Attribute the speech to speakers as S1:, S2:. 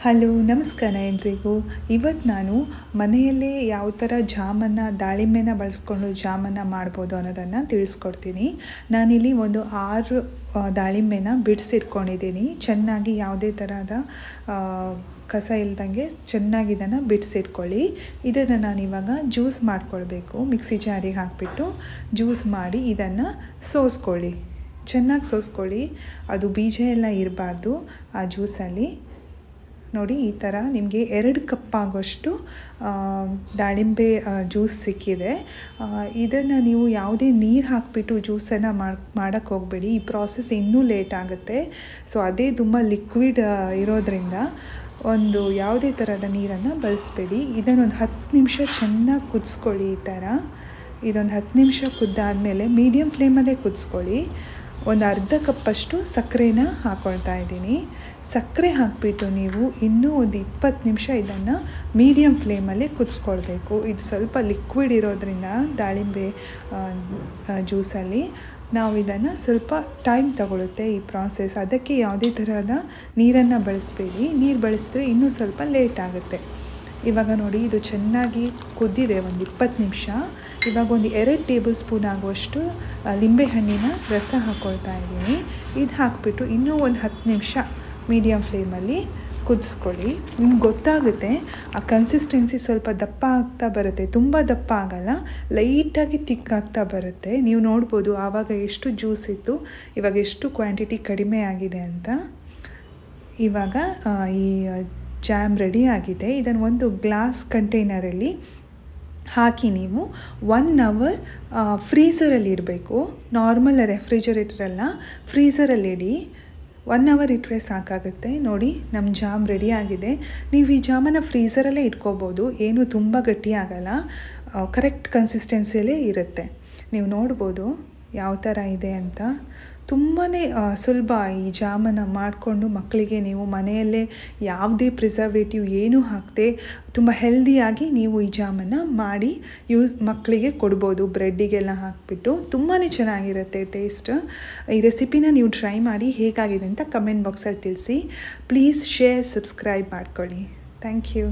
S1: Hello ನಮಸ್ಕಾರ ಎಲ್ರಿಗೂ. ಇವತ್ತು ನಾನು ಮನೆಯಲ್ಲೇ ಯಾವ ಥರ ಜಾಮನ್ನು ದಾಳಿಂಬೆನ ಬಳಸ್ಕೊಂಡು ಜಾಮನ್ನು ಮಾಡ್ಬೋದು ಅನ್ನೋದನ್ನು ತಿಳಿಸ್ಕೊಡ್ತೀನಿ. ನಾನಿಲ್ಲಿ ಒಂದು 6 ದಾಳಿಂಬೆನ ಬಿಡಿಸಿಟ್ಕೊಂಡಿದ್ದೀನಿ. ಚೆನ್ನಾಗಿ ಯಾವುದೇ ಥರದ ಕಸ ಇಲ್ದಂಗೆ ಚೆನ್ನಾಗಿ ಇದನ್ನು ಬಿಡಿಸಿಟ್ಕೊಳ್ಳಿ. ಇದನ್ನು ನಾನಿವಾಗ ಜ್ಯೂಸ್ ಮಾಡ್ಕೊಳ್ಬೇಕು. ಮಿಕ್ಸಿ ಜಾರಿಗೆ ಹಾಕಿಬಿಟ್ಟು ಜ್ಯೂಸ್ ಮಾಡಿ ಇದನ್ನು ಸೋಸ್ಕೊಳ್ಳಿ. ಚೆನ್ನಾಗಿ ಸೋಸ್ಕೊಳ್ಳಿ. ಅದು ಬೀಜ ಎಲ್ಲ ಇರಬಾರ್ದು ಆ ಜ್ಯೂಸಲ್ಲಿ. ನೋಡಿ, ಈ ಥರ ನಿಮಗೆ 2 ಕಪ್ ಆಗೋಷ್ಟು ದಾಳಿಂಬೆ ಜ್ಯೂಸ್ ಸಿಕ್ಕಿದೆ. ಇದನ್ನು ನೀವು ಯಾವುದೇ ನೀರು ಹಾಕಿಬಿಟ್ಟು ಜ್ಯೂಸನ್ನು ಮಾಡೋಕ್ಕೆ ಹೋಗಬೇಡಿ. ಈ ಪ್ರಾಸೆಸ್ ಇನ್ನೂ ಲೇಟ್ ಆಗುತ್ತೆ. ಸೊ ಅದೇ ತುಂಬ ಲಿಕ್ವಿಡ್ ಇರೋದರಿಂದ ಯಾವುದೇ ಥರದ ನೀರನ್ನು ಬಳಸಬೇಡಿ. ಇದನ್ನೊಂದು 10 ನಿಮಿಷ ಚೆನ್ನಾಗಿ ಕುದಿಸ್ಕೊಳ್ಳಿ. ಈ ಥರ ಇದೊಂದು 10 ನಿಮಿಷ ಕುದ್ದಾದಮೇಲೆ ಮೀಡಿಯಮ್ ಫ್ಲೇಮಲ್ಲೇ ಕುದಿಸ್ಕೊಳ್ಳಿ. ಒಂದು ಅರ್ಧ ಕಪ್ಪಷ್ಟು ಸಕ್ಕರೆನ ಹಾಕ್ಕೊಳ್ತಾ ಇದ್ದೀನಿ. ಸಕ್ಕರೆ ಹಾಕಿಬಿಟ್ಟು ನೀವು ಇನ್ನೂ ಒಂದು 20 ನಿಮಿಷ ಇದನ್ನು ಮೀಡಿಯಮ್ ಫ್ಲೇಮಲ್ಲೇ ಕುದಿಸ್ಕೊಳ್ಬೇಕು. ಇದು ಸ್ವಲ್ಪ ಲಿಕ್ವಿಡ್ ಇರೋದ್ರಿಂದ ದಾಳಿಂಬೆ ಜ್ಯೂಸಲ್ಲಿ ನಾವು ಇದನ್ನು ಸ್ವಲ್ಪ ಟೈಮ್ ತಗೊಳುತ್ತೆ ಈ ಪ್ರಾಸೆಸ್. ಅದಕ್ಕೆ ಯಾವುದೇ ಥರದ ನೀರನ್ನು ಬಳಸಬೇಡಿ. ನೀರು ಬಳಸಿದ್ರೆ ಇನ್ನೂ ಸ್ವಲ್ಪ ಲೇಟ್ ಆಗುತ್ತೆ. ಇವಾಗ ನೋಡಿ, ಇದು ಚೆನ್ನಾಗಿ ಕುದ್ದಿದೆ ಒಂದು 20 ನಿಮಿಷ. ಇವಾಗ ಒಂದು 2 ಟೇಬಲ್ ಸ್ಪೂನ್ ಆಗುವಷ್ಟು ಲಿಂಬೆಹಣ್ಣಿನ ರಸ ಹಾಕ್ಕೊಳ್ತಾ ಇದ್ದೀನಿ. ಇದು ಹಾಕಿಬಿಟ್ಟು ಇನ್ನೂ ಒಂದು 10 ನಿಮಿಷ ಮೀಡಿಯಮ್ ಫ್ಲೇಮಲ್ಲಿ ಕುದಿಸ್ಕೊಳ್ಳಿ. ನಿಮ್ಗೆ ಗೊತ್ತಾಗುತ್ತೆ ಆ ಕನ್ಸಿಸ್ಟೆನ್ಸಿ ಸ್ವಲ್ಪ ದಪ್ಪ ಆಗ್ತಾ ಬರುತ್ತೆ. ತುಂಬ ದಪ್ಪ ಆಗಲ್ಲ, ಲೈಟಾಗಿ ತಿಕ್ಕಾಗ್ತಾ ಬರುತ್ತೆ. ನೀವು ನೋಡ್ಬೋದು ಆವಾಗ ಎಷ್ಟು ಜ್ಯೂಸ್ ಇತ್ತು, ಇವಾಗ ಎಷ್ಟು ಕ್ವಾಂಟಿಟಿ ಕಡಿಮೆ ಆಗಿದೆ ಅಂತ. ಇವಾಗ ಈ ಜಾಮ್ ರೆಡಿ ಆಗಿದೆ. ಇದನ್ನು ಒಂದು ಗ್ಲಾಸ್ ಕಂಟೈನರಲ್ಲಿ ಹಾಕಿ ನೀವು 1 ಅವರ್ ಫ್ರೀಝರಲ್ಲಿ ಇಡಬೇಕು. ನಾರ್ಮಲ್ ರೆಫ್ರಿಜರೇಟರಲ್ಲ, ಫ್ರೀಝರಲ್ಲಿ ಇಡಿ. 1 ಅವರ್ ಇಟ್ಟರೆ ಸಾಕಾಗುತ್ತೆ. ನೋಡಿ, ನಮ್ಮ ಜಾಮ್ ರೆಡಿ ಆಗಿದೆ. ನೀವು ಈ ಜಾಮನ್ನು ಫ್ರೀಝರಲ್ಲೇ ಇಟ್ಕೋಬೋದು. ಏನು ತುಂಬ ಗಟ್ಟಿ ಆಗಲ್ಲ, ಕರೆಕ್ಟ್ ಕನ್ಸಿಸ್ಟೆನ್ಸಿಯಲ್ಲೇ ಇರುತ್ತೆ. ನೀವು ನೋಡ್ಬೋದು ಯಾವ ಥರ ಇದೆ ಅಂತ. ತುಂಬಾ ಸುಲಭ. ಈ ಜಾಮನ್ನು ಮಾಡಿಕೊಂಡು ಮಕ್ಕಳಿಗೆ ನೀವು ಮನೆಯಲ್ಲೇ ಯಾವುದೇ ಪ್ರಿಸರ್ವೇಟಿವ್ ಏನೂ ಹಾಕದೆ ತುಂಬ ಹೆಲ್ದಿಯಾಗಿ ನೀವು ಈ ಜಾಮನ್ನು ಮಾಡಿ ಮಕ್ಕಳಿಗೆ ಕೊಡ್ಬೋದು. ಬ್ರೆಡ್ಡಿಗೆಲ್ಲ ಹಾಕಿಬಿಟ್ಟು ತುಂಬಾ ಚೆನ್ನಾಗಿರುತ್ತೆ ಟೇಸ್ಟ್. ಈ ರೆಸಿಪಿನ ನೀವು ಟ್ರೈ ಮಾಡಿ ಹೇಗಾಗಿದೆ ಅಂತ ಕಮೆಂಟ್ ಬಾಕ್ಸಲ್ಲಿ ತಿಳಿಸಿ. ಪ್ಲೀಸ್ ಶೇರ್, ಸಬ್ಸ್ಕ್ರೈಬ್ ಮಾಡ್ಕೊಳ್ಳಿ. Thank you.